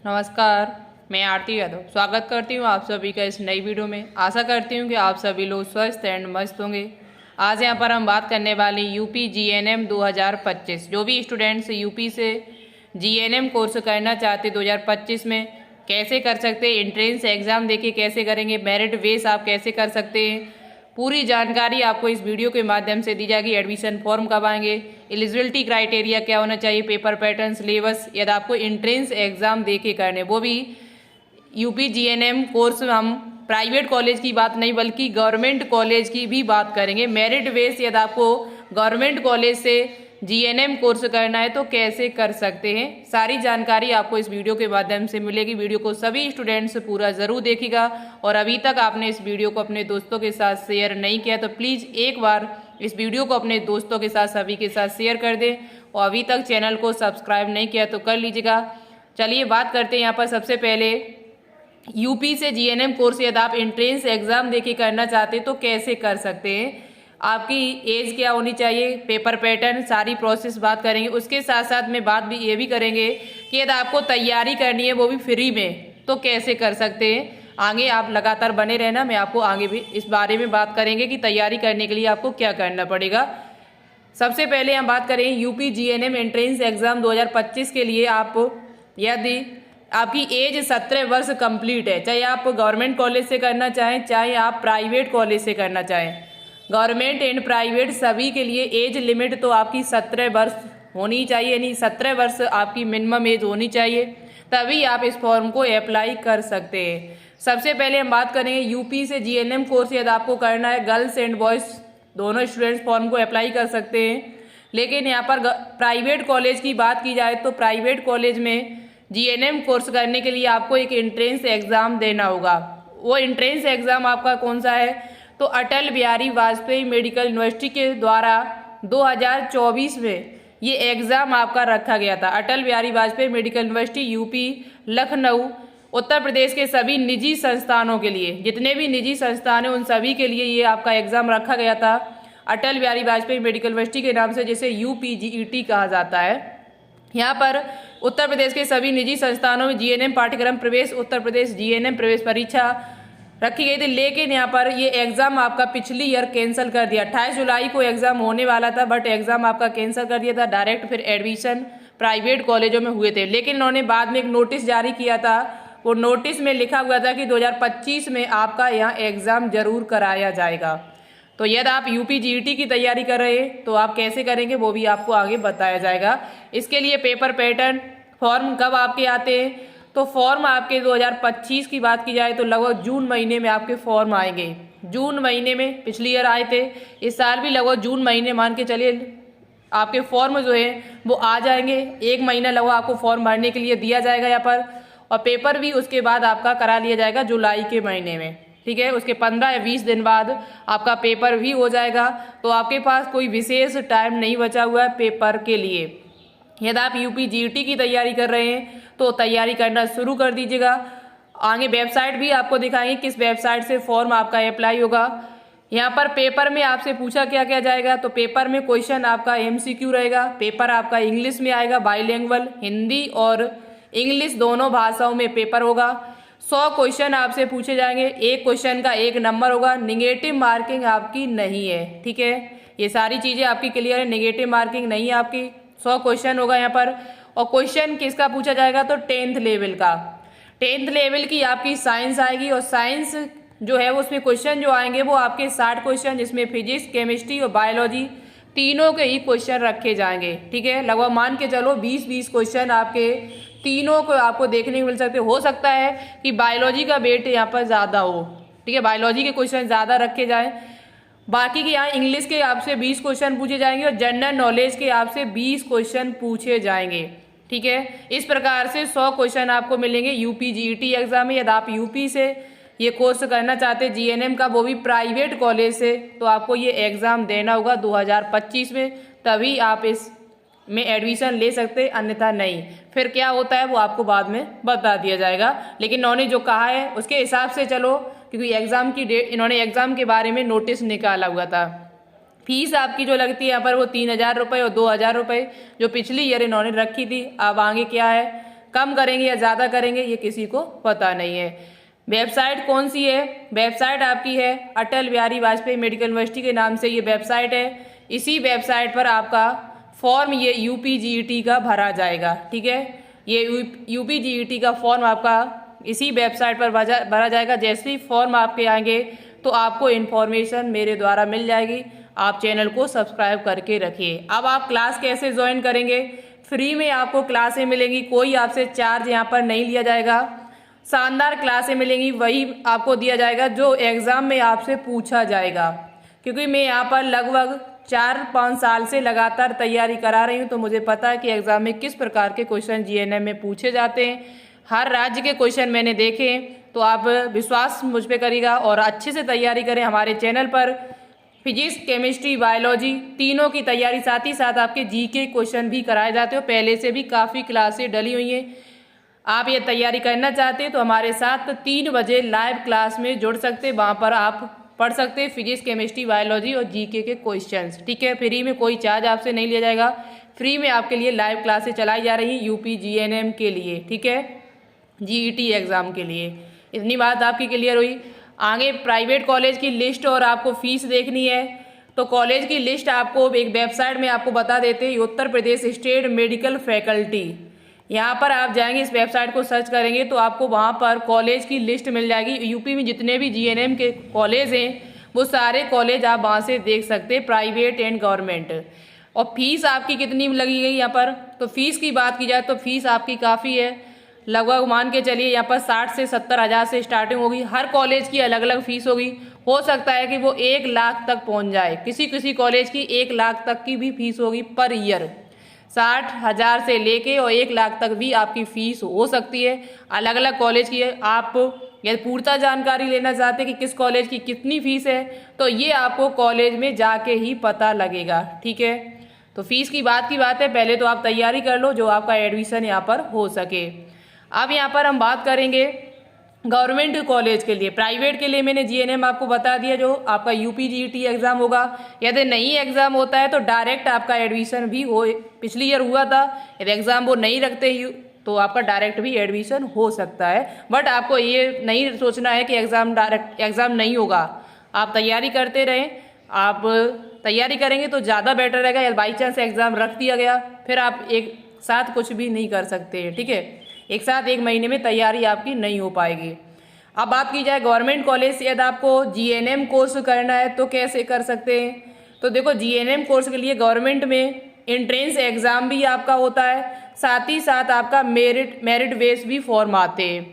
नमस्कार, मैं आरती यादव स्वागत करती हूँ आप सभी का इस नई वीडियो में। आशा करती हूँ कि आप सभी लोग स्वस्थ एंड मस्त होंगे। आज यहाँ पर हम बात करने वाली यूपी जीएनएम 2025। जो भी स्टूडेंट्स यूपी से जीएनएम कोर्स करना चाहते 2025 में कैसे कर सकते हैं, एंट्रेंस एग्जाम देके कैसे करेंगे, मेरिट बेस आप कैसे कर सकते हैं, पूरी जानकारी आपको इस वीडियो के माध्यम से दी जाएगी। एडमिशन फॉर्म कब आएंगे, एलिजिबिलिटी क्राइटेरिया क्या होना चाहिए, पेपर पैटर्न, सिलेबस, यदि आपको एंट्रेंस एग्जाम देके करने, वो भी यूपी जीएनएम कोर्स हम प्राइवेट कॉलेज की बात नहीं बल्कि गवर्नमेंट कॉलेज की भी बात करेंगे। मेरिट बेस यदि आपको गवर्नमेंट कॉलेज से जीएनएम कोर्स करना है तो कैसे कर सकते हैं, सारी जानकारी आपको इस वीडियो के माध्यम से मिलेगी। वीडियो को सभी स्टूडेंट्स पूरा ज़रूर देखिएगा और अभी तक आपने इस वीडियो को अपने दोस्तों के साथ शेयर नहीं किया तो प्लीज़ एक बार इस वीडियो को अपने दोस्तों के साथ सभी के साथ शेयर कर दें और अभी तक चैनल को सब्सक्राइब नहीं किया तो कर लीजिएगा। चलिए बात करते हैं यहाँ पर सबसे पहले यूपी से जीएनएम कोर्स यदि आप एंट्रेंस एग्जाम देके करना चाहते हैं तो कैसे कर सकते हैं, आपकी एज क्या होनी चाहिए, पेपर पैटर्न, सारी प्रोसेस बात करेंगे। उसके साथ साथ में बात भी ये भी करेंगे कि यदि आपको तैयारी करनी है वो भी फ्री में तो कैसे कर सकते हैं। आगे आप लगातार बने रहना, मैं आपको आगे भी इस बारे में बात करेंगे कि तैयारी करने के लिए आपको क्या करना पड़ेगा। सबसे पहले हम बात करें यूपी जीएनएम एंट्रेंस एग्जाम 2025 के लिए। आप यदि आपकी एज 17 वर्ष कंप्लीट है, चाहे आप गवर्नमेंट कॉलेज से करना चाहें चाहे आप प्राइवेट कॉलेज से करना चाहें, गवर्नमेंट एंड प्राइवेट सभी के लिए एज लिमिट तो आपकी 17 वर्ष होनी चाहिए, यानी 17 वर्ष आपकी मिनिमम एज होनी चाहिए, तभी आप इस फॉर्म को अप्लाई कर सकते हैं। सबसे पहले हम बात करेंगे यूपी से जीएनएम कोर्स यदि आपको करना है, गर्ल्स एंड बॉयज दोनों स्टूडेंट्स फॉर्म को अप्लाई कर सकते हैं। लेकिन यहाँ पर प्राइवेट कॉलेज की बात की जाए तो प्राइवेट कॉलेज में जीएनएम कोर्स करने के लिए आपको एक एंट्रेंस एग्जाम देना होगा। वो एंट्रेंस एग्जाम आपका कौन सा है, तो अटल बिहारी वाजपेयी मेडिकल यूनिवर्सिटी के द्वारा 2024 में ये एग्ज़ाम आपका रखा गया था। Atal Bihari Vajpayee medical university UP Lucknow Uttar Pradesh के सभी निजी संस्थानों के लिए, जितने भी निजी संस्थान हैं उन सभी के लिए ये आपका एग्ज़ाम रखा गया था अटल बिहारी वाजपेयी मेडिकल यूनिवर्सिटी के नाम से, जिसे यूपीजीईटी कहा जाता है। यहाँ पर उत्तर प्रदेश के सभी निजी संस्थानों में जीएनएम पाठ्यक्रम प्रवेश उत्तर प्रदेश जीएनएम प्रवेश परीक्षा रखी गई थी। लेकिन यहाँ पर ये एग्ज़ाम आपका पिछली ईयर कैंसिल कर दिया। 28 जुलाई को एग्ज़ाम होने वाला था बट एग्ज़ाम आपका कैंसिल कर दिया था। डायरेक्ट फिर एडमिशन प्राइवेट कॉलेजों में हुए थे, लेकिन इन्होंने बाद में एक नोटिस जारी किया था। वो नोटिस में लिखा हुआ था कि 2025 में आपका यहाँ एग्ज़ाम जरूर कराया जाएगा। तो यदि आप यूपीजीईटी की तैयारी कर रहे हैं तो आप कैसे करेंगे वो भी आपको आगे बताया जाएगा। इसके लिए पेपर पैटर्न, फॉर्म कब आपके आते हैं, तो फॉर्म आपके 2025 की बात की जाए तो लगभग जून महीने में आपके फॉर्म आएंगे। जून महीने में पिछली ईयर आए थे, इस साल भी लगभग जून महीने मान के चलिए आपके फॉर्म जो है वो आ जाएंगे। एक महीना लगभग आपको फॉर्म भरने के लिए दिया जाएगा यहाँ पर, और पेपर भी उसके बाद आपका करा लिया जाएगा जुलाई के महीने में, ठीक है। उसके 15 या 20 दिन बाद आपका पेपर भी हो जाएगा। तो आपके पास कोई विशेष टाइम नहीं बचा हुआ है पेपर के लिए। यदि आप यूपीजीईटी की तैयारी कर रहे हैं तो तैयारी करना शुरू कर दीजिएगा। आगे वेबसाइट भी आपको दिखाएंगे किस वेबसाइट से फॉर्म आपका अप्लाई होगा। यहाँ पर पेपर में आपसे पूछा क्या क्या जाएगा, तो पेपर में क्वेश्चन आपका एमसीक्यू रहेगा। पेपर आपका इंग्लिश में आएगा, बाईलिंगुअल, हिंदी और इंग्लिश दोनों भाषाओं में पेपर होगा। 100 क्वेश्चन आपसे पूछे जाएंगे, एक क्वेश्चन का 1 नंबर होगा। निगेटिव मार्किंग आपकी नहीं है, ठीक है। ये सारी चीज़ें आपकी क्लियर है, निगेटिव मार्किंग नहीं है आपकी। 100 क्वेश्चन होगा यहाँ पर। और क्वेश्चन किसका पूछा जाएगा, तो 10th लेवल का। 10th लेवल की आपकी साइंस आएगी, और साइंस जो है उसमें क्वेश्चन जो आएंगे वो आपके 60 क्वेश्चन, जिसमें फिजिक्स, केमिस्ट्री और बायोलॉजी तीनों के ही क्वेश्चन रखे जाएंगे, ठीक है। लगभग मान के चलो 20-20 क्वेश्चन आपके तीनों को आपको देखने को मिल सकते। हो सकता है कि बायोलॉजी का वेट यहाँ पर ज़्यादा हो, ठीक है, बायोलॉजी के क्वेश्चन ज़्यादा रखे जाएँ। बाकी के यहाँ इंग्लिश के आपसे 20 क्वेश्चन पूछे जाएंगे और जनरल नॉलेज के आपसे 20 क्वेश्चन पूछे जाएंगे, ठीक है। इस प्रकार से 100 क्वेश्चन आपको मिलेंगे यूपीजीईटी एग्जाम में। यदि आप यूपी से ये कोर्स करना चाहते हैं जीएनएम का, वो भी प्राइवेट कॉलेज से, तो आपको ये एग्ज़ाम देना होगा 2025 में, तभी आप इस में एडमिशन ले सकते, अन्यथा नहीं। फिर क्या होता है वो आपको बाद में बता दिया जाएगा। लेकिन इन्होंने जो कहा है उसके हिसाब से चलो, क्योंकि एग्ज़ाम की डेट, इन्होंने एग्ज़ाम के बारे में नोटिस निकाला हुआ था। फीस आपकी जो लगती है यहाँ पर वो 3000 रुपये और 2000 रुपये जो पिछली ईयर इन्होंने रखी थी। अब आगे क्या है कम करेंगे या ज़्यादा करेंगे ये किसी को पता नहीं है। वेबसाइट कौन सी है? वेबसाइट आपकी है अटल बिहारी वाजपेयी मेडिकल यूनिवर्सिटी के नाम से ये वेबसाइट है। इसी वेबसाइट पर आपका फॉर्म ये UPGET का भरा जाएगा, ठीक है। ये UPGET का फॉर्म आपका इसी वेबसाइट पर भरा जाएगा। जैसे ही फॉर्म आपके आएंगे तो आपको इन्फॉर्मेशन मेरे द्वारा मिल जाएगी। आप चैनल को सब्सक्राइब करके रखिए। अब आप क्लास कैसे ज्वाइन करेंगे? फ्री में आपको क्लासें मिलेंगी, कोई आपसे चार्ज यहाँ पर नहीं लिया जाएगा। शानदार क्लासें मिलेंगी, वही आपको दिया जाएगा जो एग्ज़ाम में आपसे पूछा जाएगा। क्योंकि मैं यहाँ पर लगभग 4-5 साल से लगातार तैयारी करा रही हूँ, तो मुझे पता है कि एग्ज़ाम में किस प्रकार के क्वेश्चन GNM में पूछे जाते हैं। हर राज्य के क्वेश्चन मैंने देखे हैं, तो आप विश्वास मुझ पे करिएगा और अच्छे से तैयारी करें। हमारे चैनल पर फिजिक्स, केमिस्ट्री, बायोलॉजी तीनों की तैयारी, साथ ही साथ आपके GK क्वेश्चन भी कराए जाते हो। पहले से भी काफ़ी क्लासें डली हुई हैं। आप ये तैयारी करना चाहते हैं तो हमारे साथ 3 बजे लाइव क्लास में जुड़ सकते हैं। वहाँ पर आप पढ़ सकते हैं फिजिक्स, केमिस्ट्री, बायोलॉजी और GK के क्वेश्चंस, ठीक है। फ्री में कोई चार्ज आपसे नहीं लिया जाएगा। फ्री में आपके लिए लाइव क्लासेस चलाई जा रही हैं UPGNM के लिए, ठीक है, GET एग्ज़ाम के लिए। इतनी बात आपकी क्लियर हुई। आगे प्राइवेट कॉलेज की लिस्ट और आपको फीस देखनी है तो कॉलेज की लिस्ट आपको एक वेबसाइट में आपको बता देते हैं, Uttar Pradesh state medical faculty. यहाँ पर आप जाएंगे, इस वेबसाइट को सर्च करेंगे तो आपको वहाँ पर कॉलेज की लिस्ट मिल जाएगी। यूपी में जितने भी GNM के कॉलेज हैं वो सारे कॉलेज आप वहाँ से देख सकते हैं, प्राइवेट एंड गवर्नमेंट। और फीस आपकी कितनी लगी गई यहाँ पर? तो फीस की बात की जाए तो फीस आपकी काफ़ी है, लगभग मान के चलिए यहाँ पर 60 से 70 हज़ार से स्टार्टिंग होगी। हर कॉलेज की अलग अलग फीस होगी। हो सकता है कि वो 1 लाख तक पहुँच जाए, किसी किसी कॉलेज की 1 लाख तक की भी फीस होगी पर ईयर। 60 हज़ार से लेके और 1 लाख तक भी आपकी फीस हो सकती है, अलग अलग कॉलेज की है। आप यदि पूर्णतः जानकारी लेना चाहते हैं कि किस कॉलेज की कितनी फीस है तो ये आपको कॉलेज में जाके ही पता लगेगा, ठीक है। तो फीस की बात है, पहले तो आप तैयारी कर लो जो आपका एडमिशन यहाँ पर हो सके। अब यहाँ पर हम बात करेंगे गवर्नमेंट कॉलेज के लिए। प्राइवेट के लिए मैंने GNM आपको बता दिया, जो आपका UPGET एग्ज़ाम होगा। यदि नहीं एग्ज़ाम होता है तो डायरेक्ट आपका एडमिशन भी हो, पिछली ईयर हुआ था। यदि एग्ज़ाम वो नहीं रखते तो आपका डायरेक्ट भी एडमिशन हो सकता है। बट आपको ये नहीं सोचना है कि डायरेक्ट एग्ज़ाम नहीं होगा। आप तैयारी करते रहें, आप तैयारी करेंगे तो ज़्यादा बेटर रहेगा। या बाई चांस एग्ज़ाम रख दिया गया फिर आप एक साथ कुछ भी नहीं कर सकते हैं, ठीक है। एक साथ 1 महीने में तैयारी आपकी नहीं हो पाएगी। अब बात की जाए गवर्नमेंट कॉलेज से यदि आपको GNM कोर्स करना है तो कैसे कर सकते हैं? तो देखो GNM कोर्स के लिए गवर्नमेंट में एंट्रेंस एग्ज़ाम भी आपका होता है, साथ ही साथ आपका मेरिट बेस भी फॉर्म आते हैं।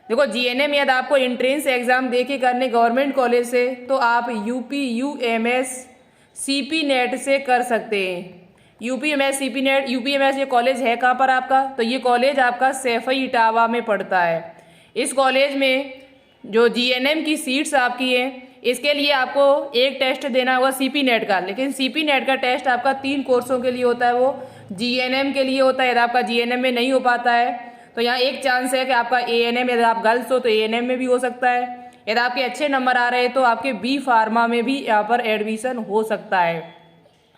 देखो GNM यदि आपको एंट्रेंस एग्ज़ाम दे के करने गवर्नमेंट कॉलेज से तो आप UP-UMS CP नेट से कर सकते हैं। UP-MS CP नेट, UP-MS ये कॉलेज है कहाँ पर आपका? तो ये कॉलेज आपका सैफई इटावा में पड़ता है। इस कॉलेज में जो GNM की सीट्स आपकी हैं इसके लिए आपको एक टेस्ट देना होगा CP नेट का। लेकिन CP नेट का टेस्ट आपका 3 कोर्सों के लिए होता है, वो GNM के लिए होता है। यदि आपका GNM में नहीं हो पाता है तो यहाँ एक चांस है कि आपका ANM, यदि आप गर्ल्स हो तो ANM में भी हो सकता है। यदि आपके अच्छे नंबर आ रहे हैं तो आपके B फार्मा में भी यहाँ पर एडमिशन हो सकता है।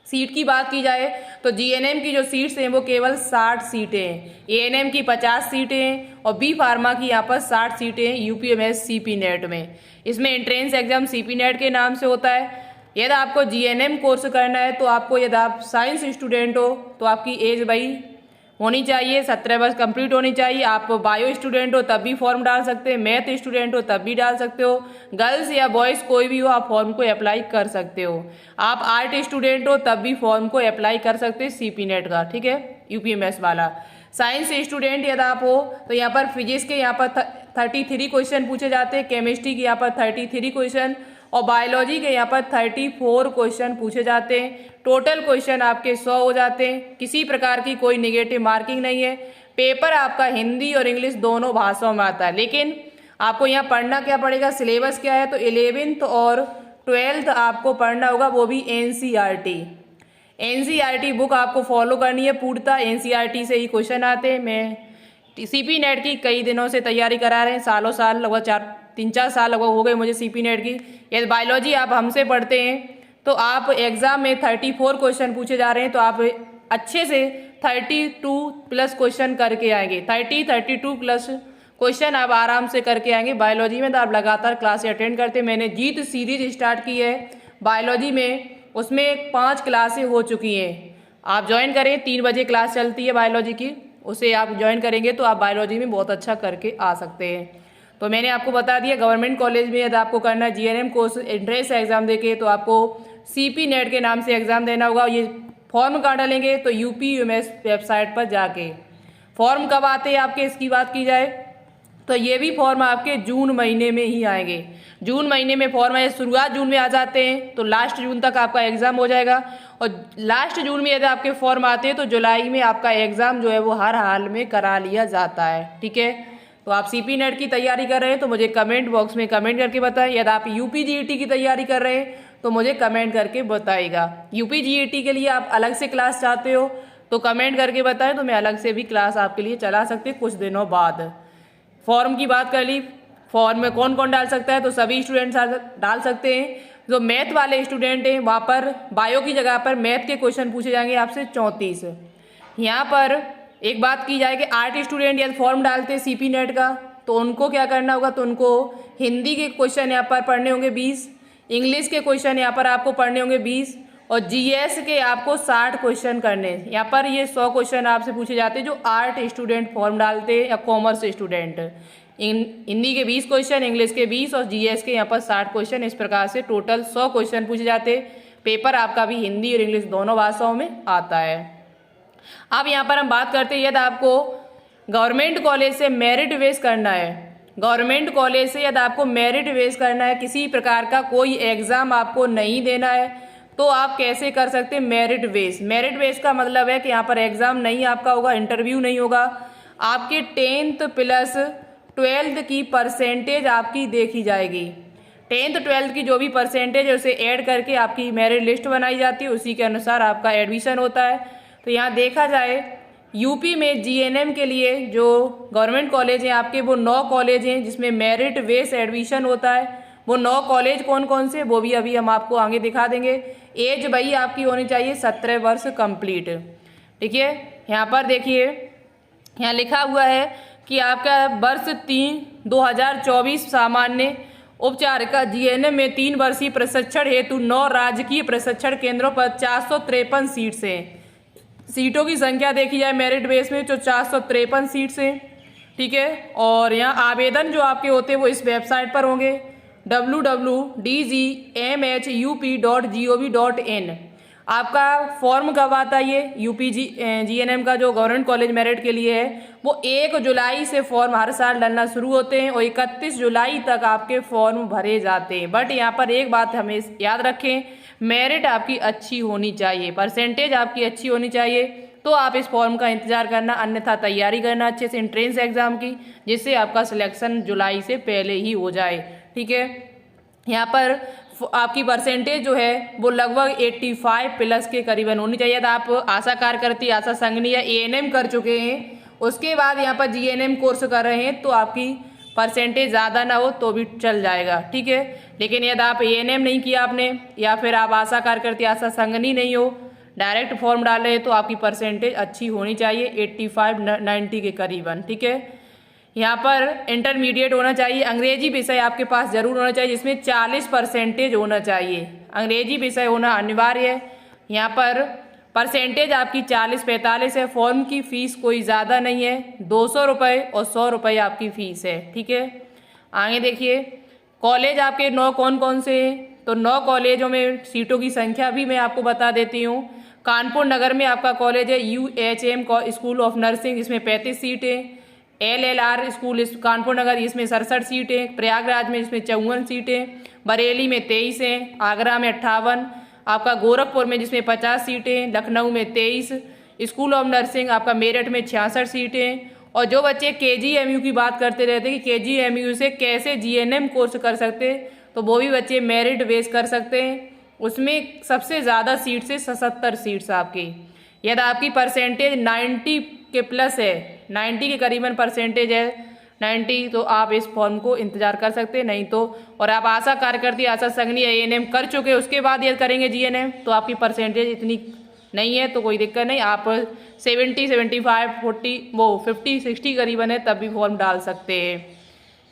सीट की बात की जाए तो GNM की जो सीट्स हैं वो केवल 60 सीटें हैं, ANM की 50 सीटें हैं और B फार्मा की यहाँ पर 60 सीटें हैं UP-MS CP नेट में। इसमें एंट्रेंस एग्जाम CP नेट के नाम से होता है। यदि आपको GNM कोर्स करना है तो आपको, यदि आप साइंस स्टूडेंट हो तो आपकी एज भाई होनी चाहिए, 17 वर्ष कंप्लीट होनी चाहिए। आप बायो स्टूडेंट हो तब भी फॉर्म डाल सकते हैं, मैथ स्टूडेंट हो तब भी डाल सकते हो, गर्ल्स या बॉयज़ कोई भी हो आप फॉर्म को अप्लाई कर सकते हो। आप आर्ट स्टूडेंट हो तब भी फॉर्म को अप्लाई कर सकते हैं CP नेट का, ठीक है, UP-MS वाला। साइंस स्टूडेंट यदि आप हो तो यहाँ पर फिजिक्स के यहाँ पर 33 क्वेश्चन पूछे जाते हैं, केमिस्ट्री के यहाँ पर 33 क्वेश्चन और बायोलॉजी के यहाँ पर 34 क्वेश्चन पूछे जाते हैं। टोटल क्वेश्चन आपके 100 हो जाते हैं। किसी प्रकार की कोई नेगेटिव मार्किंग नहीं है। पेपर आपका हिंदी और इंग्लिश दोनों भाषाओं में आता है। लेकिन आपको यहाँ पढ़ना क्या पड़ेगा, सिलेबस क्या है, तो 11th और 12th आपको पढ़ना होगा, वो भी NCERT बुक आपको फॉलो करनी है पूर्णतः। NCERT से ही क्वेश्चन आते हैं। मैं CP नेट की कई दिनों से तैयारी करा रहे हैं, सालों साल, लगभग 3-4 साल लगभग हो गए मुझे CP नेट की। यदि बायोलॉजी आप हमसे पढ़ते हैं तो आप एग्ज़ाम में 34 क्वेश्चन पूछे जा रहे हैं तो आप अच्छे से 32 प्लस क्वेश्चन करके आएंगे। 32 प्लस क्वेश्चन आप आराम से करके आएंगे। बायोलॉजी में तो आप लगातार क्लास अटेंड करते, मैंने जीत सीरीज स्टार्ट की है बायोलॉजी में, उसमें 5 क्लासें हो चुकी हैं। आप ज्वाइन करें, 3 बजे क्लास चलती है बायोलॉजी की, उसे आप ज्वाइन करेंगे तो आप बायोलॉजी में बहुत अच्छा करके आ सकते हैं। तो मैंने आपको बता दिया, गवर्नमेंट कॉलेज में यदि आपको करना है जीएनएम कोर्स एंट्रेंस एग्जाम देके, तो आपको सीपी नेट के नाम से एग्जाम देना होगा। ये फॉर्म कहाँ डालेंगे, तो UP-UMS वेबसाइट पर जाके। फॉर्म कब आते हैं आपके, इसकी बात की जाए तो ये भी फॉर्म आपके जून महीने में ही आएंगे। जून महीने में फॉर्म आए, शुरुआत जून में आ जाते हैं तो लास्ट जून तक आपका एग्जाम हो जाएगा। और लास्ट जून में यदि आपके फॉर्म आते हैं तो जुलाई में आपका एग्जाम जो है वो हर हाल में करा लिया जाता है। ठीक है, तो आप CP नेट की तैयारी कर रहे हैं तो मुझे कमेंट बॉक्स में कमेंट करके बताएं। यदि आप UP-GET की तैयारी कर रहे हैं तो मुझे कमेंट करके बताइएगा। UP-GET के लिए आप अलग से क्लास चाहते हो तो कमेंट करके बताएं, तो मैं अलग से भी क्लास आपके लिए चला सकती हूँ कुछ दिनों बाद। फॉर्म की बात कर ली, फॉर्म में कौन कौन डाल सकता है, तो सभी स्टूडेंट्स डाल सकते हैं। जो मैथ वाले स्टूडेंट हैं वहाँ पर बायो की जगह पर मैथ के क्वेश्चन पूछे जाएंगे आपसे 34। यहाँ पर एक बात की जाए कि आर्ट स्टूडेंट यदि फॉर्म डालते हैं CP नेट का तो उनको क्या करना होगा, तो उनको हिंदी के क्वेश्चन यहाँ पर पढ़ने होंगे 20, इंग्लिश के क्वेश्चन यहाँ पर आपको पढ़ने होंगे 20 और GS के आपको 60 क्वेश्चन करने हैं। यहाँ पर ये 100 क्वेश्चन आपसे पूछे जाते हैं जो आर्ट स्टूडेंट फॉर्म डालते हैं या कॉमर्स स्टूडेंट। हिंदी के 20 क्वेश्चन, इंग्लिश के 20 और GS के यहाँ पर 60 क्वेश्चन। इस प्रकार से टोटल 100 क्वेश्चन पूछे जाते हैं। पेपर आपका भी हिंदी और इंग्लिश दोनों भाषाओं में आता है। अब यहाँ पर हम बात करते हैं, यदि आपको गवर्नमेंट कॉलेज से मेरिट बेस करना है, गवर्नमेंट कॉलेज से यदि आपको मेरिट बेस करना है, किसी प्रकार का कोई एग्जाम आपको नहीं देना है, तो आप कैसे कर सकते हैं मेरिट बेस। मेरिट बेस का मतलब है कि यहाँ पर एग्जाम नहीं आपका होगा, इंटरव्यू नहीं होगा, आपके 10th प्लस 12th की परसेंटेज आपकी देखी जाएगी। 10th 12th की जो भी परसेंटेज है उसे ऐड करके आपकी मेरिट लिस्ट बनाई जाती है, उसी के अनुसार आपका एडमिशन होता है। तो यहाँ देखा जाए यूपी में GNM के लिए जो गवर्नमेंट कॉलेज हैं आपके, वो 9 कॉलेज हैं जिसमें मेरिट बेस एडमिशन होता है। वो 9 कॉलेज कौन कौन से, वो भी अभी हम आपको आगे दिखा देंगे। एज भाई आपकी होनी चाहिए 17 वर्ष कंप्लीट। ठीक है, यहाँ पर देखिए, यहाँ लिखा हुआ है कि आपका वर्ष 3/2024 सामान्य उपचार का GNM में 3 वर्षीय प्रशिक्षण हेतु 9 राजकीय प्रशिक्षण केंद्रों पर 453 सीट्स हैं। सीटों की संख्या देखी जाए मेरिट बेस में जो 453 सीट्स हैं। ठीक है, और यहाँ आवेदन जो आपके होते हैं वो इस वेबसाइट पर होंगे www.dgmup.gov.in। आपका फॉर्म कब आता है, ये GNM का जो गवर्नमेंट कॉलेज मेरिट के लिए है वो 1 जुलाई से फॉर्म हर साल डलना शुरू होते हैं और 31 जुलाई तक आपके फॉर्म भरे जाते हैं। बट यहाँ पर एक बात हमें याद रखें, मेरिट आपकी अच्छी होनी चाहिए, परसेंटेज आपकी अच्छी होनी चाहिए, तो आप इस फॉर्म का इंतजार करना, अन्यथा तैयारी करना अच्छे से एंट्रेंस एग्जाम की, जिससे आपका सिलेक्शन जुलाई से पहले ही हो जाए। ठीक है, यहाँ पर आपकी परसेंटेज जो है वो लगभग 85 प्लस के करीबन होनी चाहिए। तो आप आशा कार्यकर्ती, आशा संघनी या ANM कर चुके हैं, उसके बाद यहाँ पर GNM कोर्स कर रहे हैं, तो आपकी परसेंटेज ज़्यादा ना हो तो भी चल जाएगा। ठीक है, लेकिन यदि आप ANM नहीं किया आपने, या फिर आप आशा कार्यकर्ती, आशा संघनी नहीं हो, डायरेक्ट फॉर्म डाले हैं, तो आपकी परसेंटेज अच्छी होनी चाहिए 85-90 के करीबन। ठीक है, यहाँ पर इंटरमीडिएट होना चाहिए, अंग्रेजी विषय आपके पास जरूर होना चाहिए जिसमें 40% होना चाहिए, अंग्रेजी विषय होना अनिवार्य है। यहाँ पर परसेंटेज आपकी 40-45 है। फॉर्म की फ़ीस कोई ज़्यादा नहीं है, 200 रुपये और 100 रुपये आपकी फ़ीस है। ठीक है, आगे देखिए, कॉलेज आपके 9 कौन कौन से हैं, तो 9 कॉलेजों में सीटों की संख्या भी मैं आपको बता देती हूँ। कानपुर नगर में आपका कॉलेज है UHM स्कूल ऑफ नर्सिंग, इसमें 35 सीटें। LLR स्कूल कानपुर नगर, इसमें 67 सीटें। प्रयागराज में इसमें 54 सीटें। बरेली में 23 हैं। आगरा में 58, आपका गोरखपुर में जिसमें 50 सीटें, लखनऊ में 23। स्कूल ऑफ नर्सिंग आपका मेरठ में 66 सीटें। और जो बच्चे KGMU की बात करते रहते हैं कि KGMU से कैसे GNM कोर्स कर सकते, तो वो भी बच्चे मेरिट बेस कर सकते हैं। उसमें सबसे ज़्यादा सीट से 77 सीट्स आपकी। यदि आपकी परसेंटेज 90 के प्लस है, 90 के करीबन परसेंटेज है, 90, तो आप इस फॉर्म को इंतजार कर सकते हैं। नहीं तो, और आप आशा कार्यकर्ती, आशा संघनी ANM कर चुके, उसके बाद यदि करेंगे GNM, तो आपकी परसेंटेज इतनी नहीं है तो कोई दिक्कत नहीं, आप 70, 75, 40 वो 50, 60 करीबन है तब भी फॉर्म डाल सकते हैं।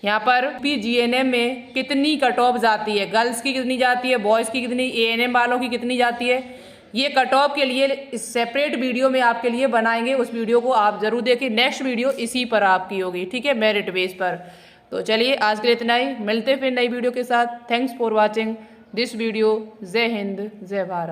यहाँ पर यूपी-जीएनएम में कितनी कट ऑफ जाती है, गर्ल्स की कितनी जाती है, बॉयज़ की कितनी, एएनएम वालों की कितनी जाती है, ये कट ऑफ के लिए सेपरेट वीडियो में आपके लिए बनाएंगे। उस वीडियो को आप जरूर देखिए। नेक्स्ट वीडियो इसी पर आपकी होगी, ठीक है, मेरिट बेस पर। तो चलिए आज के लिए इतना ही, मिलते फिर नई वीडियो के साथ। Thanks for watching this video. जय हिंद, जय भारत।